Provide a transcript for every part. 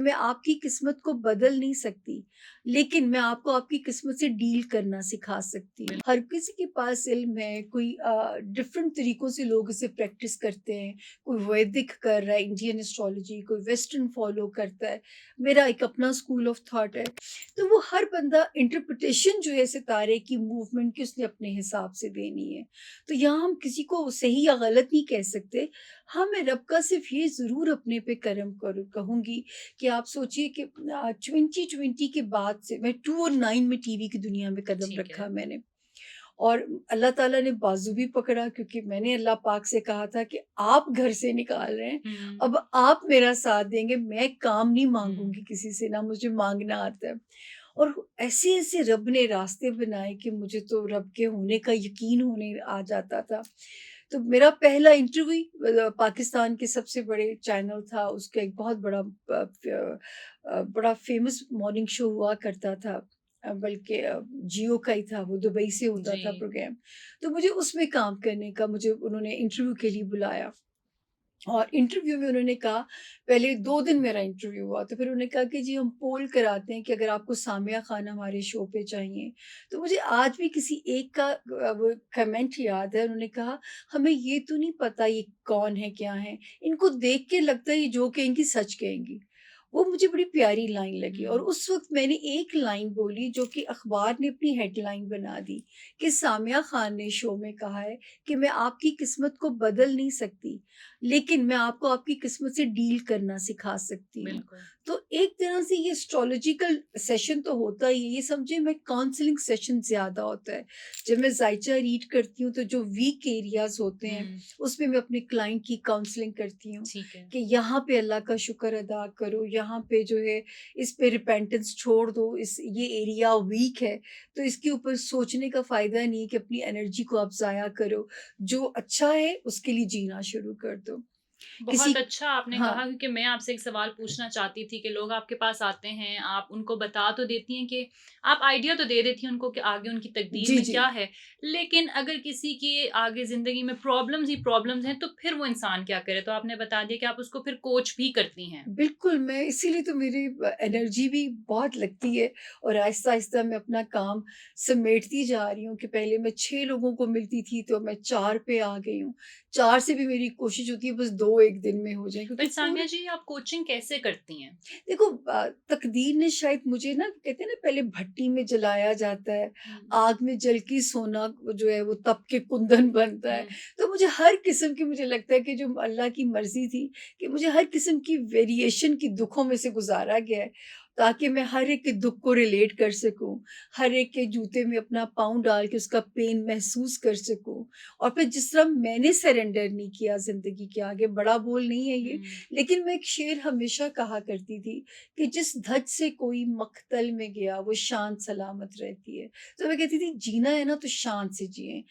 मैं आपकी किस्मत को बदल नहीं सकती, लेकिन मैं आपको आपकी किस्मत से डील करना सिखा सकती हूँ। हर किसी के पास इल्म है, कोई डिफरेंट तरीकों से लोग इसे प्रैक्टिस करते हैं। कोई वैदिक कर रहा है, इंडियन एस्ट्रोलॉजी, कोई वेस्टर्न फॉलो करता है। मेरा एक अपना स्कूल ऑफ थॉट है। तो वो हर बंदा इंटरप्रिटेशन जो है सितारे की मूवमेंट की उसने अपने हिसाब से देनी है। तो यहाँ हम किसी को सही या गलत नहीं कह सकते। हाँ, मैं रब का सिर्फ ये ज़रूर अपने पे करम करूँ कहूँगी कि आप सोचिए कि 2020 के बाद से मैं 2009 में टीवी की दुनिया में कदम ठीक है। रखा मैंने। और अल्लाह ताला ने बाजू भी पकड़ा, क्योंकि मैंने अल्लाह पाक से कहा था कि आप घर से निकाल रहे हैं, हुँ, अब आप मेरा साथ देंगे, मैं काम नहीं हुँ। माँगूँगी किसी से, ना मुझे माँगना आता है। और ऐसे-ऐसे रब ने रास्ते बनाए कि मुझे तो रब के होने का यकीन होने आ जाता था। तो मेरा पहला इंटरव्यू पाकिस्तान के सबसे बड़े चैनल था, उसका एक बहुत बड़ा बड़ा फ़ेमस मॉर्निंग शो हुआ करता था। बल्कि जियो का ही था, वो दुबई से होता जी। था प्रोग्राम। तो मुझे उसमें काम करने का मुझे उन्होंने इंटरव्यू के लिए बुलाया। और इंटरव्यू में उन्होंने कहा, पहले 2 दिन मेरा इंटरव्यू हुआ, तो फिर उन्होंने कहा कि जी हम पोल कराते हैं कि अगर आपको सामिया खान हमारे शो पे चाहिए। तो मुझे आज भी किसी एक का वो कमेंट याद है, उन्होंने कहा, "हमें ये तो नहीं पता ये कौन है, क्या है? इनको देख के लगता है ये जो कहेंगी सच कहेंगी।" वो मुझे बड़ी प्यारी लाइन लगी और हुँ, उस वक़्त मैंने एक लाइन बोली जो कि अखबार ने अपनी हेडलाइन बना दी कि सामिया खान ने शो में कहा है कि मैं आपकी किस्मत को बदल नहीं सकती, लेकिन मैं आपको आपकी किस्मत से डील करना सिखा सकती हूँ। बिल्कुल। तो एक तरह से ये एस्ट्रोलॉजिकल सेशन तो होता ही है, ये समझिए मैं काउंसलिंग सेशन ज़्यादा होता है। जब मैं ज़ायचा रीड करती हूँ तो जो वीक एरियाज़ होते हैं, हुँ, उसमें मैं अपने क्लाइंट की काउंसलिंग करती हूँ ठीक है। कि यहाँ पे अल्लाह का शुक्र अदा करो, यहाँ पे जो है इस पे रिपेंटेंस छोड़ दो, इस ये एरिया वीक है, तो इसके ऊपर सोचने का फ़ायदा नहीं है कि अपनी एनर्जी को आप ज़ाया करो। जो अच्छा है उसके लिए जीना शुरू कर दो। बहुत किसी अच्छा आपने हाँ, कहा क्योंकि मैं आपसे एक सवाल पूछना चाहती थी कि लोग आपके पास आते हैं, आप उनको बता तो देती हैं कि आप आइडिया तो दे देती हैं उनको कि आगे उनकी तकदीर जी, में जी। क्या है। लेकिन अगर किसी की आगे ज़िंदगी में प्रॉब्लम्स ही प्रॉब्लम्स हैं, तो फिर वो इंसान क्या करे? तो आपने बता दिया कि आप उसको फिर कोच भी करती हैं। बिल्कुल, मैं इसीलिए तो मेरी एनर्जी भी बहुत लगती है और आहिस्ता-आहिस्ता मैं अपना काम समेटती जा रही हूँ कि पहले मैं 6 लोगों को मिलती थी, तो मैं 4 पे आ गई हूँ। 4 से भी मेरी कोशिश होती है बस 2 एक दिन में हो जाएँ, क्योंकि पर सामिया पूरे जी आप कोचिंग कैसे करती हैं? देखो तकदीर ने शायद मुझे ना, कहते हैं ना, पहले भट्टी में जलाया जाता है, हुँ, आग में जल के सोना जो है वो तप के कुंदन बनता है। हुँ, तो मुझे हर किस्म की, मुझे लगता है कि जो अल्लाह की मर्ज़ी थी कि मुझे हर किस्म की वेरिएशन की दुखों में से गुज़ारा गया है, ताकि मैं हर एक के दुःख को रिलेट कर सकूँ, हर एक के जूते में अपना पाँव डाल के उसका पेन महसूस कर सकूँ। और फिर जिस तरह मैंने सरेंडर नहीं किया ज़िंदगी के आगे, बड़ा बोल नहीं है ये, हुँ, लेकिन मैं एक शेर हमेशा कहा करती थी कि जिस धज से कोई मख्तल में गया वो शान सलामत रहती है। तो मैं कहती थी जीना है ना तो शान से जिएँ।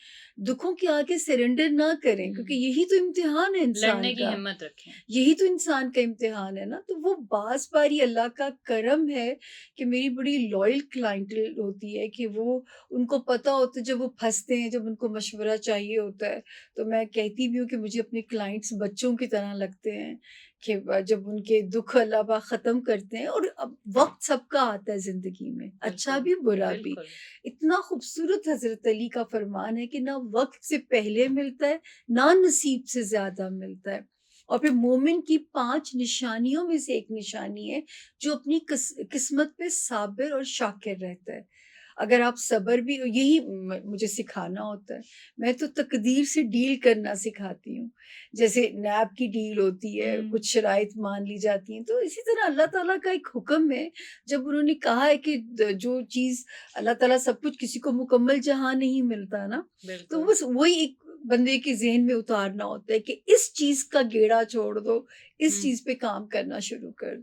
दुखों के आगे सरेंडर ना करें, क्योंकि हुँ। यही तो इम्तिहान है इंसान लड़ने की का। हिम्मत रखें। यही तो इंसान का इम्तिहान है ना। तो वो बास बारी अल्लाह का करम है कि मेरी बड़ी लॉयल क्लाइंटल होती है कि वो, उनको पता होता है जब वो फँसते हैं, जब उनको मशवरा चाहिए होता है, तो मैं कहती भी हूँ कि मुझे अपने क्लाइंट्स बच्चों की तरह लगते हैं कि जब उनके दुःख अल्लाह पाक ख़त्म करते हैं। और अब वक़्त सबका आता है ज़िंदगी में, अच्छा बिल्कुल, भी, बुरा भी। बिल्कुल। इतना खूबसूरत हज़रत अली का फ़रमान है कि ना वक़्त से पहले मिलता है, ना नसीब से ज़्यादा मिलता है। और फिर मोमिन की 5 निशानियों में से एक निशानी है, जो अपनी किस्मत पे साबिर और शाकिर रहता है। अगर आप सब्र भी, यही मुझे सिखाना होता है। मैं तो तकदीर से डील करना सिखाती हूँ। जैसे नैब की डील होती है, हुँ। कुछ शराइत मान ली जाती हैं, तो इसी तरह अल्लाह ताला का एक हुक्म है, जब उन्होंने कहा है कि जो चीज़, अल्लाह ताला सब कुछ, किसी को मुकम्मल जहाँ नहीं मिलता ना, तो बिल्कुल। बस वही एक बंदे के ज़हन में उतारना होता है कि इस चीज़ का गेड़ा छोड़ दो, इस हुँ। चीज़ पे काम करना शुरू कर दो।